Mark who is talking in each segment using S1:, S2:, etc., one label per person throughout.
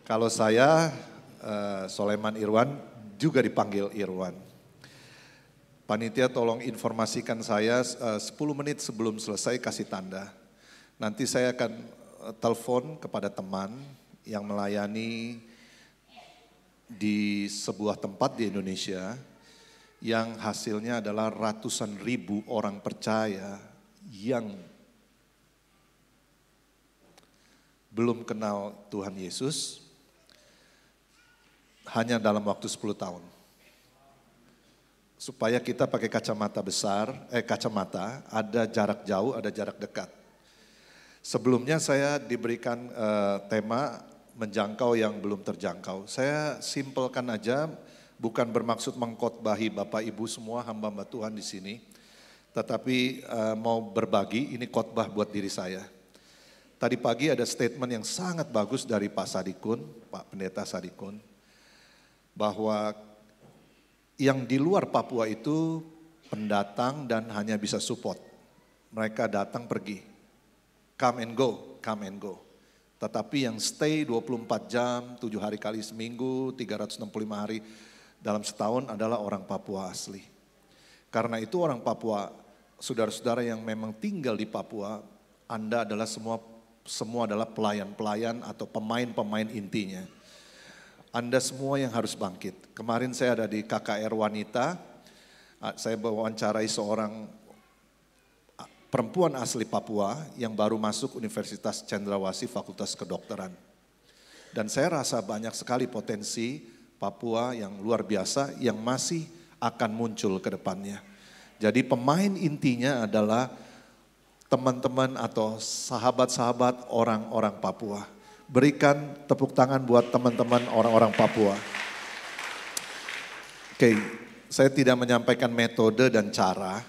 S1: Kalau saya Soleman Irwan, juga dipanggil Irwan. Panitia tolong informasikan saya 10 menit sebelum selesai kasih tanda. Nanti saya akan telepon kepada teman yang melayani di sebuah tempat di Indonesia yang hasilnya adalah ratusan ribu orang percaya yang belum kenal Tuhan Yesus hanya dalam waktu 10 tahun. Supaya kita pakai kacamata besar, kacamata, ada jarak jauh, ada jarak dekat. Sebelumnya saya diberikan tema menjangkau yang belum terjangkau. Saya simpelkan aja, bukan bermaksud mengkhotbahi Bapak Ibu semua hamba-hamba Tuhan di sini. Tetapi mau berbagi, ini khotbah buat diri saya. Tadi pagi ada statement yang sangat bagus dari Pak Sadikun, Pak Pendeta Sadikun, bahwa yang di luar Papua itu pendatang dan hanya bisa support. Mereka datang pergi, come and go, come and go. Tetapi yang stay 24 jam, 7 hari kali seminggu, 365 hari dalam setahun adalah orang Papua asli. Karena itu orang Papua, saudara-saudara yang memang tinggal di Papua, Anda adalah semua adalah pelayan-pelayan atau pemain-pemain intinya. Anda semua yang harus bangkit. Kemarin saya ada di KKR Wanita, saya wawancarai seorang perempuan asli Papua yang baru masuk Universitas Cendrawasih Fakultas Kedokteran. Dan saya rasa banyak sekali potensi Papua yang luar biasa yang masih akan muncul ke depannya. Jadi pemain intinya adalah teman-teman atau sahabat-sahabat orang-orang Papua. Berikan tepuk tangan buat teman-teman orang-orang Papua. Oke, saya tidak menyampaikan metode dan cara.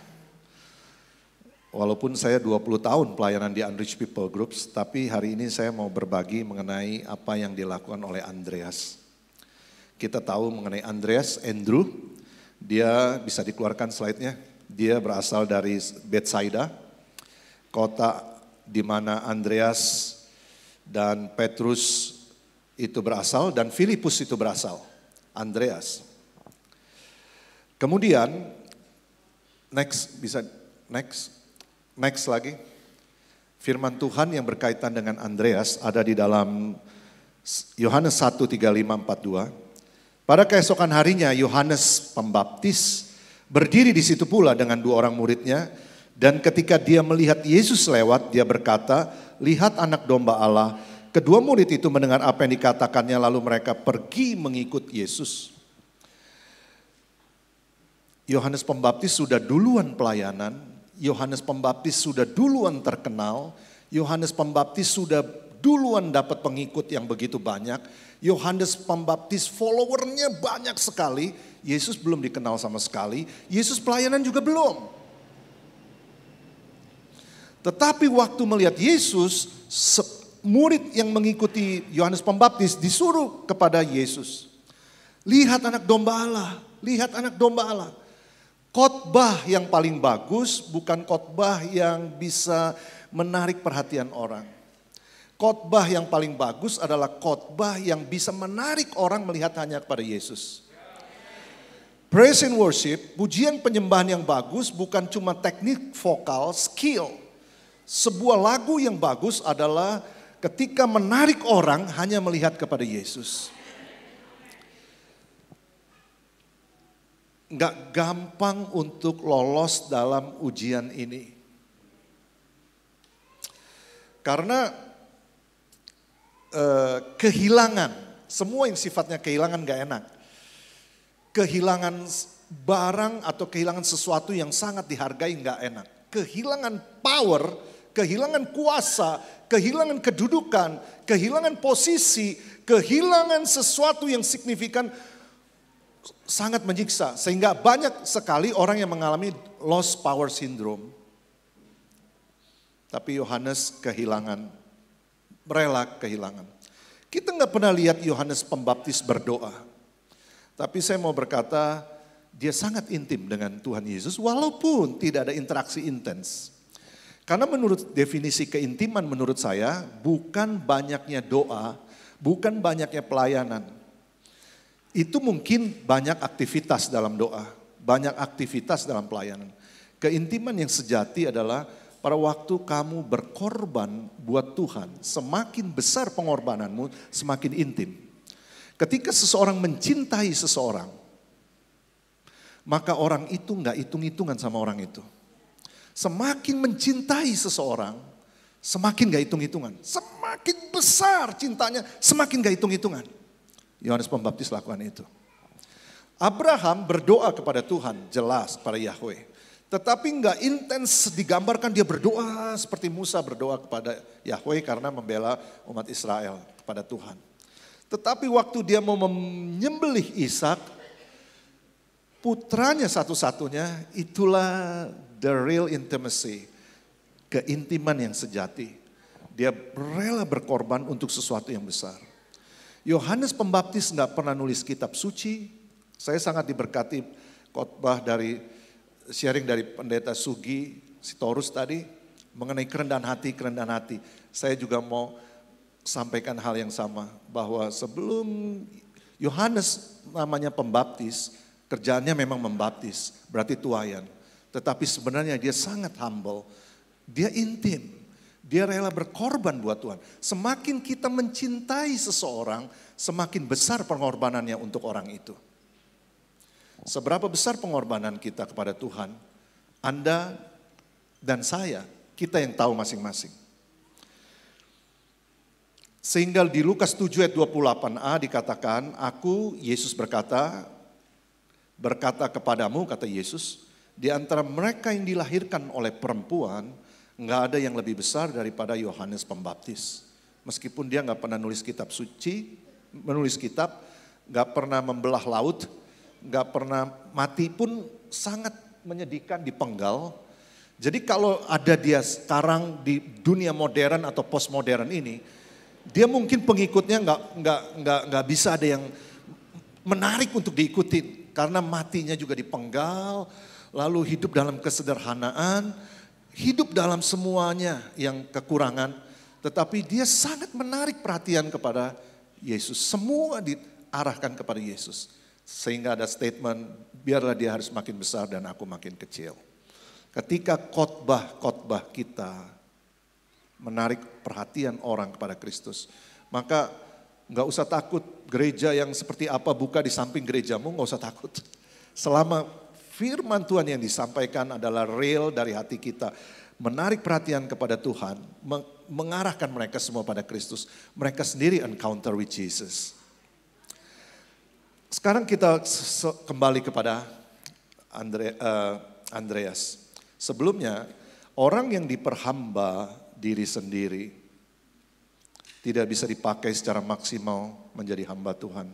S1: Walaupun saya 20 tahun pelayanan di Unreached People Groups, tapi hari ini saya mau berbagi mengenai apa yang dilakukan oleh Andreas. Kita tahu mengenai Andrew, dia bisa dikeluarkan slide-nya. Dia berasal dari Bethsaida, kota di mana Andreas dan Petrus itu berasal dan Filipus itu berasal. Andreas. Kemudian next lagi. Firman Tuhan yang berkaitan dengan Andreas ada di dalam Yohanes 1:35-42. Pada keesokan harinya Yohanes Pembaptis berdiri di situ pula dengan 2 orang muridnya. Dan ketika dia melihat Yesus lewat, dia berkata, "Lihat anak domba Allah." Kedua murid itu mendengar apa yang dikatakannya, lalu mereka pergi mengikut Yesus. Yohanes Pembaptis sudah duluan pelayanan, Yohanes Pembaptis sudah duluan terkenal, Yohanes Pembaptis sudah duluan dapat pengikut yang begitu banyak, Yohanes Pembaptis followernya banyak sekali, Yesus belum dikenal sama sekali, Yesus pelayanan juga belum. Tetapi waktu melihat Yesus, murid yang mengikuti Yohanes Pembaptis disuruh kepada Yesus. Lihat anak domba Allah, lihat anak domba Allah. Khotbah yang paling bagus bukan khotbah yang bisa menarik perhatian orang. Khotbah yang paling bagus adalah khotbah yang bisa menarik orang melihat hanya kepada Yesus. Praise and worship, pujian penyembahan yang bagus bukan cuma teknik vokal, skill. Sebuah lagu yang bagus adalah ketika menarik orang hanya melihat kepada Yesus. Enggak gampang untuk lolos dalam ujian ini. Karena kehilangan, semua yang sifatnya kehilangan gak enak. Kehilangan barang atau kehilangan sesuatu yang sangat dihargai gak enak. Kehilangan power, kehilangan kuasa, kehilangan kedudukan, kehilangan posisi, kehilangan sesuatu yang signifikan sangat menyiksa. Sehingga banyak sekali orang yang mengalami lost power syndrome. Tapi Yohanes kehilangan, rela kehilangan. Kita nggak pernah lihat Yohanes Pembaptis berdoa. Tapi saya mau berkata, dia sangat intim dengan Tuhan Yesus walaupun tidak ada interaksi intens. Karena menurut definisi keintiman menurut saya bukan banyaknya doa, bukan banyaknya pelayanan. Itu mungkin banyak aktivitas dalam doa, banyak aktivitas dalam pelayanan. Keintiman yang sejati adalah pada waktu kamu berkorban buat Tuhan, semakin besar pengorbananmu, semakin intim. Ketika seseorang mencintai seseorang, maka orang itu nggak hitung-hitungan sama orang itu. Semakin mencintai seseorang, semakin gak hitung-hitungan. Semakin besar cintanya, semakin gak hitung-hitungan. Yohanes Pembaptis lakukan itu. Abraham berdoa kepada Tuhan, jelas pada Yahweh. Tetapi gak intens digambarkan dia berdoa seperti Musa berdoa kepada Yahweh karena membela umat Israel kepada Tuhan. Tetapi waktu dia mau menyembelih Ishak, putranya satu-satunya, itulah the real intimacy, keintiman yang sejati. Dia rela berkorban untuk sesuatu yang besar. Yohanes Pembaptis nggak pernah nulis kitab suci. Saya sangat diberkati khotbah dari sharing dari pendeta Sugi Sitorus tadi mengenai kerendahan hati. Saya juga mau sampaikan hal yang sama bahwa sebelum Yohanes namanya pembaptis, kerjaannya memang membaptis, berarti tuayan. Tetapi sebenarnya dia sangat humble, dia intim, dia rela berkorban buat Tuhan. Semakin kita mencintai seseorang, semakin besar pengorbanannya untuk orang itu. Seberapa besar pengorbanan kita kepada Tuhan, Anda dan saya, kita yang tahu masing-masing. Sehingga di Lukas 7 ayat 28a dikatakan, aku, Yesus berkata kepadamu, kata Yesus, di antara mereka yang dilahirkan oleh perempuan, nggak ada yang lebih besar daripada Yohanes Pembaptis. Meskipun dia nggak pernah nulis kitab suci, menulis kitab, nggak pernah membelah laut, nggak pernah mati pun sangat menyedihkan, dipenggal. Jadi kalau ada dia sekarang di dunia modern atau postmodern ini, dia mungkin pengikutnya nggak bisa ada yang menarik untuk diikutin. Karena matinya juga dipenggal, lalu hidup dalam kesederhanaan, hidup dalam semuanya yang kekurangan. Tetapi dia sangat menarik perhatian kepada Yesus. Semua diarahkan kepada Yesus. Sehingga ada statement, biarlah dia harus makin besar dan aku makin kecil. Ketika khotbah kita menarik perhatian orang kepada Kristus, maka nggak usah takut gereja yang seperti apa buka di samping gerejamu, nggak usah takut. Selama firman Tuhan yang disampaikan adalah real dari hati kita, menarik perhatian kepada Tuhan, mengarahkan mereka semua pada Kristus, mereka sendiri encounter with Jesus. Sekarang kita kembali kepada Andreas. Sebelumnya, orang yang diperhamba diri sendiri tidak bisa dipakai secara maksimal menjadi hamba Tuhan.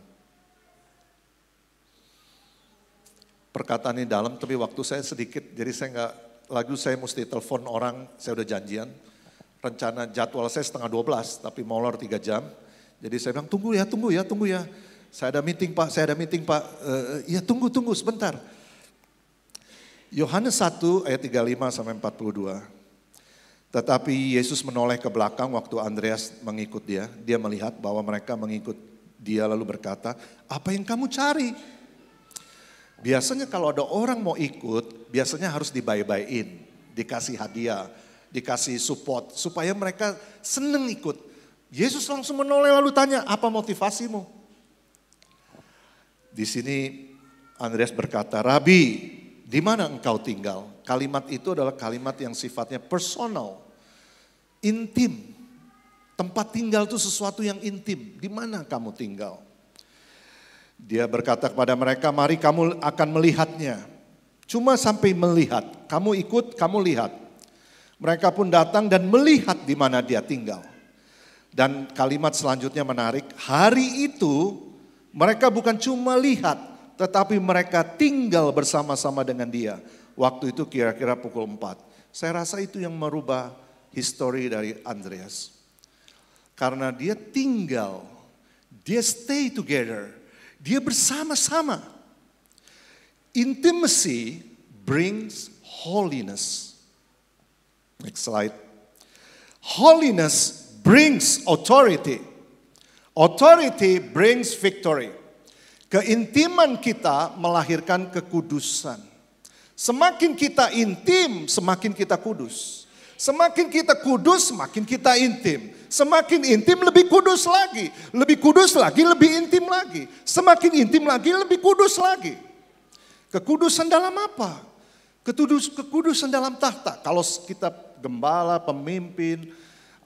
S1: Perkataan ini dalam, tapi waktu saya sedikit, jadi saya mesti telepon orang, saya udah janjian. Rencana jadwal saya 11:30, tapi molor 3 jam. Jadi saya bilang, tunggu ya. Saya ada meeting pak. Ya tunggu sebentar. Yohanes 1 ayat 35 sampai 42. Tetapi Yesus menoleh ke belakang waktu Andreas mengikut dia. Dia melihat bahwa mereka mengikut dia lalu berkata, apa yang kamu cari? Biasanya kalau ada orang mau ikut, biasanya harus dibayi-bayin, dikasih hadiah, dikasih support, supaya mereka seneng ikut. Yesus langsung menoleh lalu tanya, apa motivasimu? Di sini Andreas berkata, Rabi, di mana engkau tinggal? Kalimat itu adalah kalimat yang sifatnya personal, intim. Tempat tinggal itu sesuatu yang intim. Di mana kamu tinggal? Dia berkata kepada mereka, mari kamu akan melihatnya. Cuma sampai melihat, kamu ikut, kamu lihat. Mereka pun datang dan melihat di mana dia tinggal. Dan kalimat selanjutnya menarik, hari itu mereka bukan cuma lihat, tetapi mereka tinggal bersama-sama dengan dia. Waktu itu kira-kira pukul 4. Saya rasa itu yang merubah histori dari Andreas. Karena dia tinggal, dia stay together, dia bersama-sama. Intimacy brings holiness. Next slide. Holiness brings authority. Authority brings victory. Keintiman kita melahirkan kekudusan. Semakin kita intim, semakin kita kudus. Semakin kita kudus, semakin kita intim. Semakin intim, lebih kudus lagi. Lebih kudus lagi, lebih intim lagi. Semakin intim lagi, lebih kudus lagi. Kekudusan dalam apa? Kekudusan dalam tahta. Kalau kita gembala, pemimpin,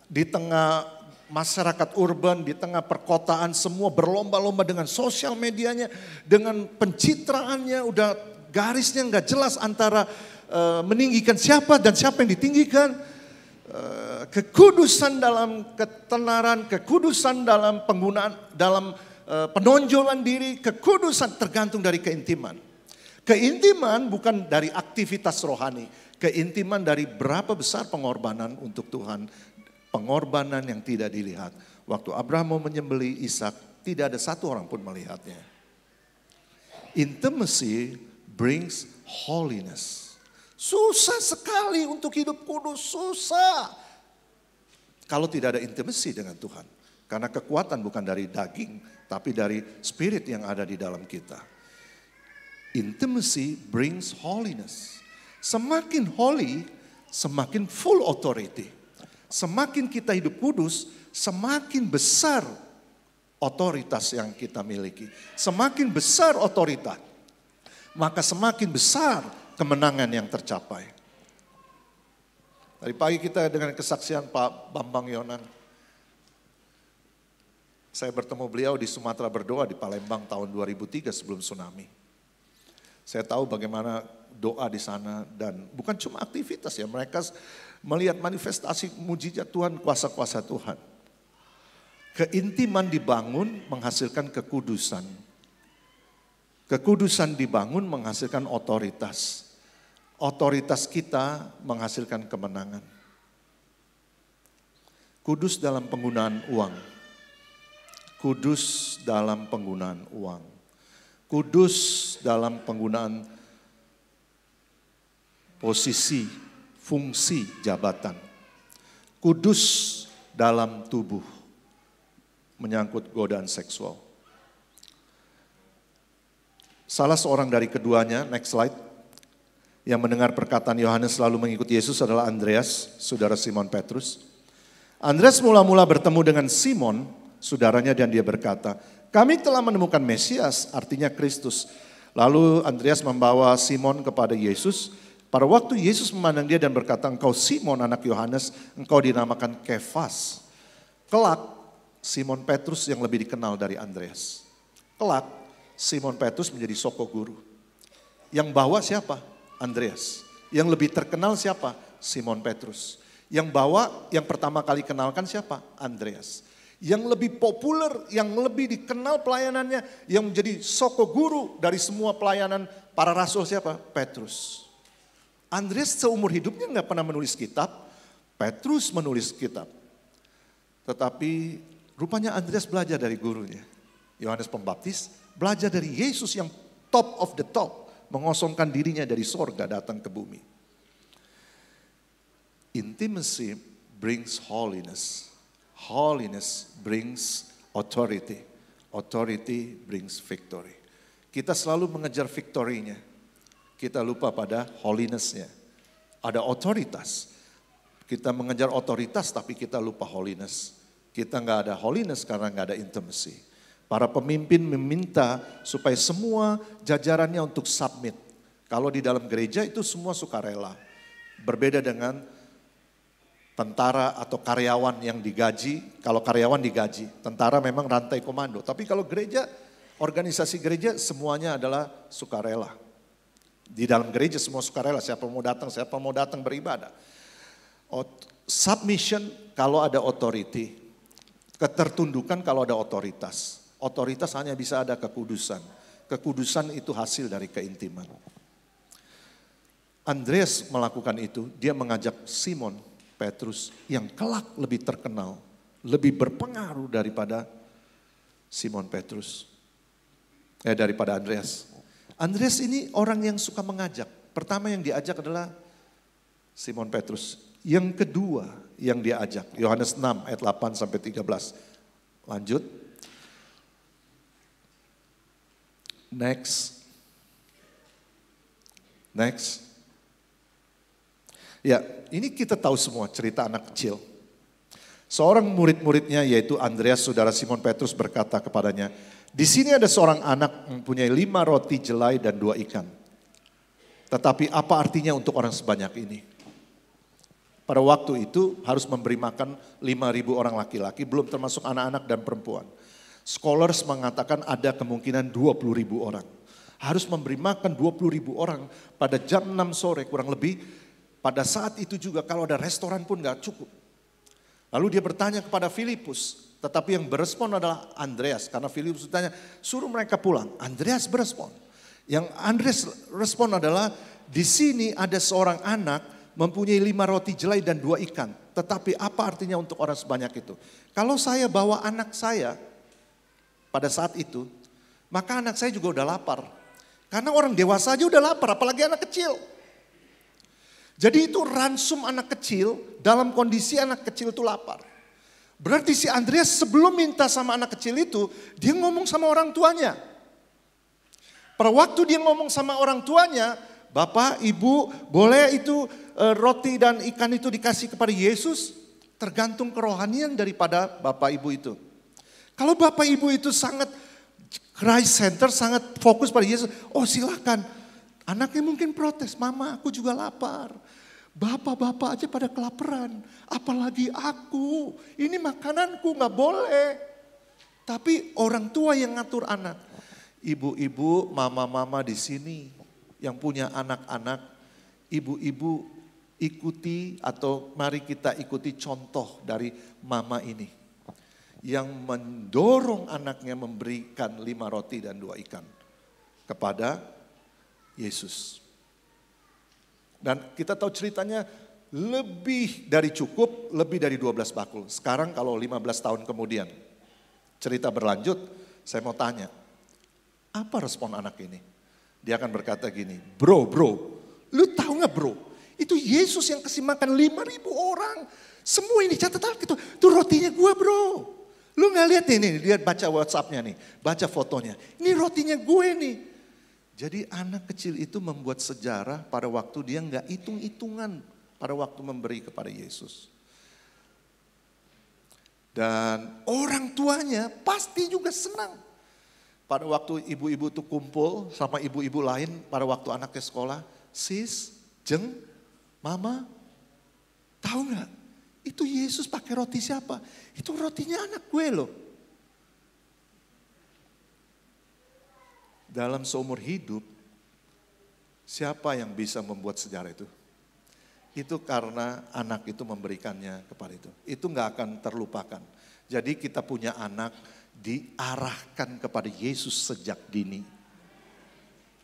S1: di tengah masyarakat urban, di tengah perkotaan, semua berlomba-lomba dengan sosial medianya, dengan pencitraannya, udah garisnya nggak jelas antara meninggikan siapa dan siapa yang ditinggikan. Kekudusan dalam ketenaran, kekudusan dalam penggunaan, dalam penonjolan diri, kekudusan tergantung dari keintiman. Keintiman bukan dari aktivitas rohani, keintiman dari berapa besar pengorbanan untuk Tuhan, pengorbanan yang tidak dilihat. Waktu Abraham mau menyembelih Ishak, tidak ada satu orang pun melihatnya. Intimacy brings holiness. Susah sekali untuk hidup kudus, susah. Kalau tidak ada intimacy dengan Tuhan. Karena kekuatan bukan dari daging, tapi dari spirit yang ada di dalam kita. Intimacy brings holiness. Semakin holy, semakin full authority. Semakin kita hidup kudus, semakin besar otoritas yang kita miliki. Semakin besar otoritas, maka semakin besar kemenangan yang tercapai. Tadi pagi kita dengan kesaksian Pak Bambang Yonan. Saya bertemu beliau di Sumatera berdoa di Palembang tahun 2003 sebelum tsunami. Saya tahu bagaimana doa di sana dan bukan cuma aktivitas ya. Mereka melihat manifestasi mujizat Tuhan, kuasa-kuasa Tuhan. Keintiman dibangun menghasilkan kekudusan. Kekudusan dibangun menghasilkan otoritas. Otoritas kita menghasilkan kemenangan. Kudus dalam penggunaan uang. Kudus dalam penggunaan uang. Kudus dalam penggunaan posisi, fungsi jabatan. Kudus dalam tubuh. Menyangkut godaan seksual. Salah seorang dari keduanya, next slide, yang mendengar perkataan Yohanes lalu mengikuti Yesus adalah Andreas, saudara Simon Petrus. Andreas mula-mula bertemu dengan Simon, saudaranya, dan dia berkata, kami telah menemukan Mesias, artinya Kristus. Lalu Andreas membawa Simon kepada Yesus. Pada waktu Yesus memandang dia dan berkata, engkau Simon anak Yohanes, engkau dinamakan Kefas. Kelak, Simon Petrus yang lebih dikenal dari Andreas. Kelak, Simon Petrus menjadi soko guru. Yang bawa siapa? Andreas. Yang lebih terkenal siapa? Simon Petrus. Yang bawa, yang pertama kali kenalkan siapa? Andreas. Yang lebih populer, yang lebih dikenal pelayanannya, yang menjadi soko guru dari semua pelayanan para rasul siapa? Petrus. Andreas seumur hidupnya nggak pernah menulis kitab, Petrus menulis kitab. Tetapi rupanya Andreas belajar dari gurunya. Yohanes Pembaptis belajar dari Yesus yang top of the top. Mengosongkan dirinya dari sorga datang ke bumi. Intimacy brings holiness. Holiness brings authority. Authority brings victory. Kita selalu mengejar victory-nya. Kita lupa pada holiness-nya. Ada otoritas. Kita mengejar otoritas tapi kita lupa holiness. Kita nggak ada holiness karena nggak ada intimacy. Para pemimpin meminta supaya semua jajarannya untuk submit. Kalau di dalam gereja itu semua sukarela. Berbeda dengan tentara atau karyawan yang digaji. Kalau karyawan digaji, tentara memang rantai komando. Tapi kalau gereja, organisasi gereja semuanya adalah sukarela. Di dalam gereja semua sukarela, siapa mau datang beribadah. Submission kalau ada authority. Ketertundukan kalau ada otoritas. Otoritas hanya bisa ada kekudusan. Kekudusan itu hasil dari keintiman. Andreas melakukan itu, dia mengajak Simon Petrus yang kelak lebih terkenal, lebih berpengaruh daripada Simon Petrus. Daripada Andreas. Andreas ini orang yang suka mengajak. Pertama yang diajak adalah Simon Petrus. Yang kedua yang diajak, Yohanes 6 ayat 8 sampai 13. Lanjut. Next. Next. Ya, ini kita tahu semua cerita anak kecil. Seorang murid-muridnya yaitu Andreas, saudara Simon Petrus berkata kepadanya, di sini ada seorang anak mempunyai 5 roti jelai dan 2 ikan. Tetapi apa artinya untuk orang sebanyak ini? Pada waktu itu harus memberi makan 5.000 orang laki-laki, belum termasuk anak-anak dan perempuan. Scholars mengatakan ada kemungkinan 20.000 orang. Harus memberi makan 20.000 orang pada jam 6 sore kurang lebih. Pada saat itu juga kalau ada restoran pun gak cukup. Lalu dia bertanya kepada Filipus, tetapi yang berespon adalah Andreas. Karena Filipus bertanya, suruh mereka pulang. Andreas berespon. Yang Andreas respon adalah, di sini ada seorang anak mempunyai 5 roti jelai dan 2 ikan. Tetapi apa artinya untuk orang sebanyak itu? Kalau saya bawa anak saya pada saat itu, maka anak saya juga udah lapar. Karena orang dewasa aja udah lapar, apalagi anak kecil. Jadi itu ransum anak kecil dalam kondisi anak kecil itu lapar. Berarti si Andreas sebelum minta sama anak kecil itu, dia ngomong sama orang tuanya. Pada waktu dia ngomong sama orang tuanya, Bapak, Ibu, boleh itu roti dan ikan itu dikasih kepada Yesus? Tergantung kerohanian daripada Bapak Ibu itu. Kalau Bapak Ibu itu sangat Christ center, sangat fokus pada Yesus, oh silakan. Anaknya mungkin protes, mama aku juga lapar. Bapak-bapak aja pada kelaparan, apalagi aku. Ini makananku gak boleh. Tapi orang tua yang ngatur anak. Ibu-ibu, mama-mama di sini yang punya anak-anak, ibu-ibu ikuti atau mari kita ikuti contoh dari mama ini. Yang mendorong anaknya memberikan 5 roti dan 2 ikan kepada Yesus. Dan kita tahu ceritanya lebih dari cukup, lebih dari 12 bakul. Sekarang kalau 15 tahun kemudian cerita berlanjut, saya mau tanya, apa respon anak ini? Dia akan berkata gini, bro, lu tahu gak bro? Itu Yesus yang kasih makan 5.000 orang. Semua ini catat Alkitab, itu rotinya gue bro. Lu gak lihat nih, lihat baca WhatsApp-nya nih, baca fotonya. Ini rotinya gue nih. Jadi anak kecil itu membuat sejarah pada waktu dia gak hitung-hitungan pada waktu memberi kepada Yesus. Dan orang tuanya pasti juga senang. Pada waktu ibu-ibu itu kumpul sama ibu-ibu lain pada waktu anaknya sekolah. Sis, Jeng, Mama, tahu gak? Itu Yesus pakai roti siapa? Itu rotinya anak gue loh. Dalam seumur hidup, siapa yang bisa membuat sejarah itu? Itu karena anak itu memberikannya kepada itu. Itu gak akan terlupakan. Jadi kita punya anak diarahkan kepada Yesus sejak dini.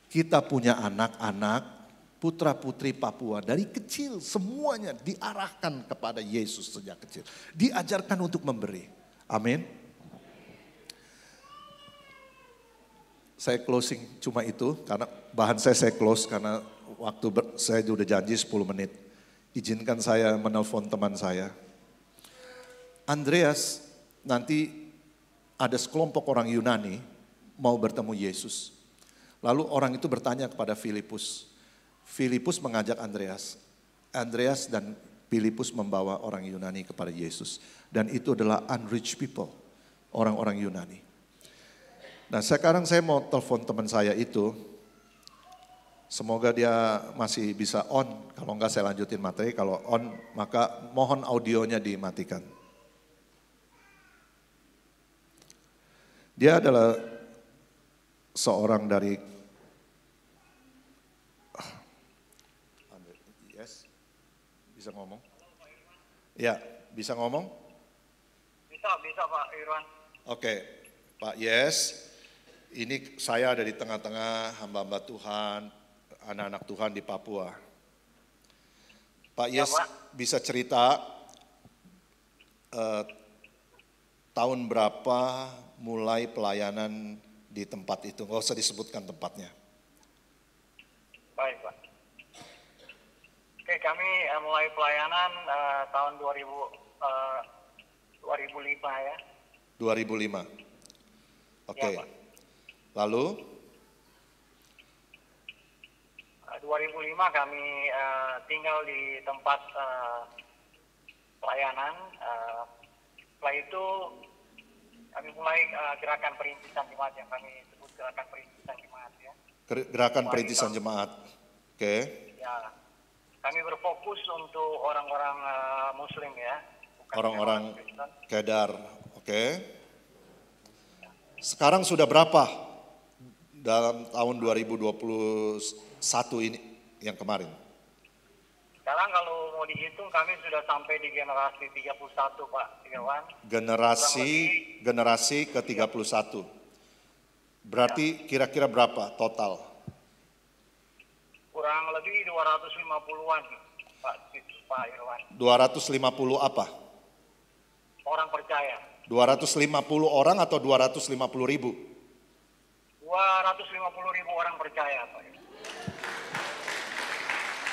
S1: Kita punya anak-anak, putra-putri Papua dari kecil semuanya diarahkan kepada Yesus sejak kecil. Diajarkan untuk memberi. Amin. Saya closing cuma itu karena bahan saya close karena waktu saya sudah janji 10 menit. Izinkan saya menelpon teman saya. Andreas, nanti ada sekelompok orang Yunani mau bertemu Yesus. Lalu orang itu bertanya kepada Filipus. Filipus mengajak Andreas. Andreas dan Filipus membawa orang Yunani kepada Yesus. Dan itu adalah unreached people, orang-orang Yunani. Nah sekarang saya mau telepon teman saya itu. Semoga dia masih bisa on. Kalau enggak saya lanjutin materi. Kalau on maka mohon audionya dimatikan. Dia adalah seorang dari yes, bisa ngomong? Ya, bisa ngomong?
S2: Bisa Pak Irwan.
S1: Oke, Pak Yes. Ini saya ada di tengah-tengah hamba-hamba Tuhan, anak-anak Tuhan di Papua. Pak Yes, ya, Pak. Bisa cerita tahun berapa mulai pelayanan di tempat itu? Nggak usah disebutkan tempatnya.
S2: Baik Pak. Oke, kami mulai pelayanan tahun 2005 ya.
S1: 2005. Oke.
S2: Ya, Pak.
S1: Lalu?
S2: 2005 kami tinggal di tempat pelayanan. Setelah itu kami mulai gerakan perintisan jemaat yang kami sebut gerakan perintisan jemaat ya.
S1: Gerakan perintisan jemaat. Oke.
S2: Ya, kami berfokus untuk orang-orang Muslim ya.
S1: Orang-orang Kedar. Oke. Sekarang sudah berapa dalam tahun 2021 ini yang kemarin?
S2: Sekarang kalau mau dihitung kami sudah sampai di generasi 31 Pak Irwan.
S1: Generasi ke-31. Berarti kira-kira berapa total?
S2: Kurang lebih 250-an Pak Irwan.
S1: 250 apa?
S2: Orang percaya.
S1: 250 orang atau 250 ribu?
S2: 250 ribu orang percaya Pak.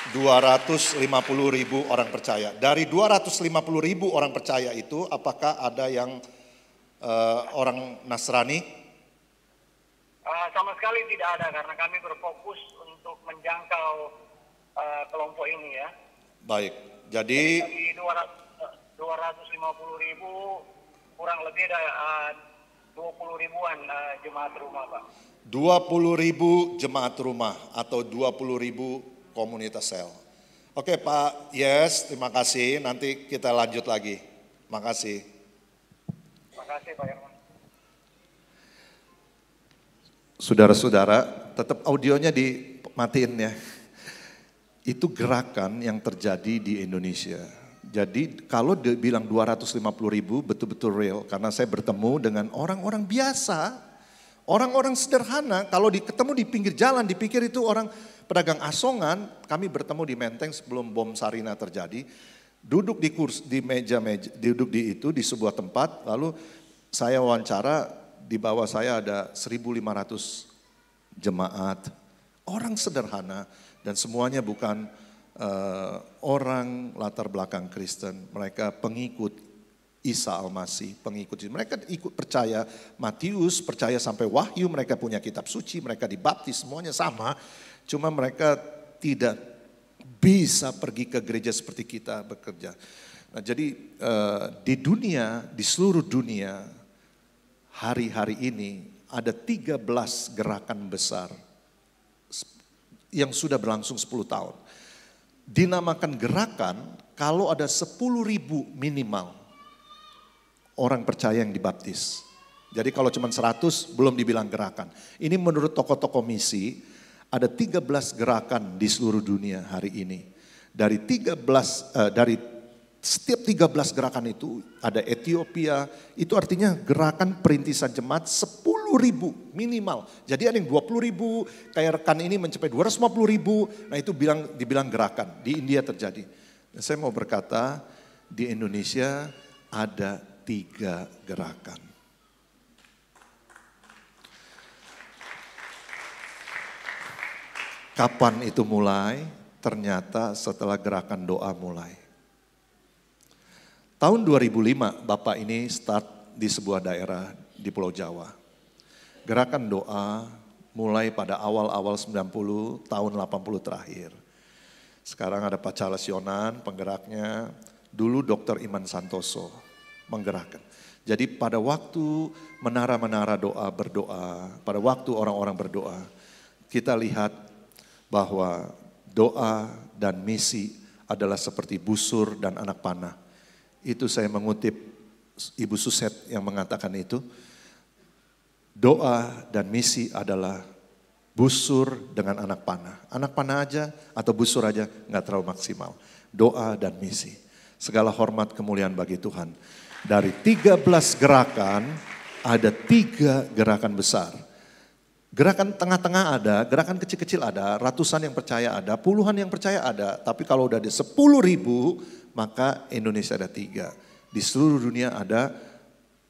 S1: 250 ribu orang percaya. Dari 250 ribu orang percaya itu, apakah ada yang orang Nasrani?
S2: Sama sekali tidak ada, karena kami berfokus untuk menjangkau kelompok ini ya.
S1: Baik, jadi
S2: dari 250 ribu, kurang lebih ada 20 ribuan jemaat rumah Pak.
S1: 20 ribu jemaat rumah atau 20 ribu komunitas sel. Oke Pak, yes, terima kasih. Nanti kita lanjut lagi. Makasih.
S2: Terima kasih Pak Irwan.
S1: Saudara-saudara, tetap audionya dimatiin ya. Itu gerakan yang terjadi di Indonesia. Jadi kalau dibilang 250 ribu betul-betul real. Karena saya bertemu dengan orang-orang biasa. Orang-orang sederhana, kalau ketemu di pinggir jalan, dipikir itu orang pedagang asongan. Kami bertemu di Menteng sebelum bom Sarina terjadi. Duduk di kursi, di meja-meja, duduk di sebuah tempat. Lalu saya wawancara, di bawah saya ada 1.500 jemaat. Orang sederhana dan semuanya bukan orang latar belakang Kristen. Mereka pengikut Isa Al-Masih, pengikut. Mereka ikut percaya Matius, percaya sampai Wahyu, mereka punya kitab suci, mereka dibaptis, semuanya sama. Cuma mereka tidak bisa pergi ke gereja seperti kita bekerja. Nah, jadi di dunia, di seluruh dunia, hari-hari ini ada 13 gerakan besar yang sudah berlangsung 10 tahun. Dinamakan gerakan kalau ada 10.000 minimal orang percaya yang dibaptis. Jadi kalau cuma 100 belum dibilang gerakan. Ini menurut tokoh-tokoh misi ada 13 gerakan di seluruh dunia hari ini. Dari setiap 13 gerakan itu ada Ethiopia, itu artinya gerakan perintisan jemaat 10.000 minimal. Jadi ada yang 20.000, kayak rekan ini mencapai 250.000, nah itu dibilang gerakan. Di India terjadi. Dan saya mau berkata di Indonesia ada 3 gerakan. Kapan itu mulai? Ternyata setelah gerakan doa mulai. Tahun 2005 Bapak ini start di sebuah daerah di Pulau Jawa. Gerakan doa mulai pada awal-awal 90, tahun 80 terakhir. Sekarang ada Pak Charles Yonan penggeraknya, dulu Dr. Iman Santoso menggerakkan. Jadi pada waktu menara-menara doa berdoa, pada waktu orang-orang berdoa, kita lihat bahwa doa dan misi adalah seperti busur dan anak panah. Itu saya mengutip Ibu Suset yang mengatakan itu. Doa dan misi adalah busur dengan anak panah. Anak panah aja atau busur aja nggak terlalu maksimal. Doa dan misi. Segala hormat kemuliaan bagi Tuhan. Dari 13 gerakan ada 3 gerakan besar. Gerakan tengah-tengah ada, gerakan kecil-kecil ada, ratusan yang percaya ada, puluhan yang percaya ada. Tapi kalau udah ada 10.000 maka Indonesia ada 3. Di seluruh dunia ada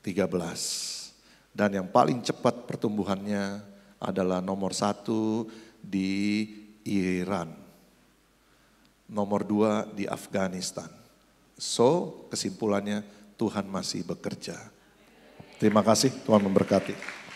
S1: 13. Dan yang paling cepat pertumbuhannya adalah nomor 1 di Iran. Nomor 2 di Afghanistan. So kesimpulannya Tuhan masih bekerja. Terima kasih, Tuhan memberkati.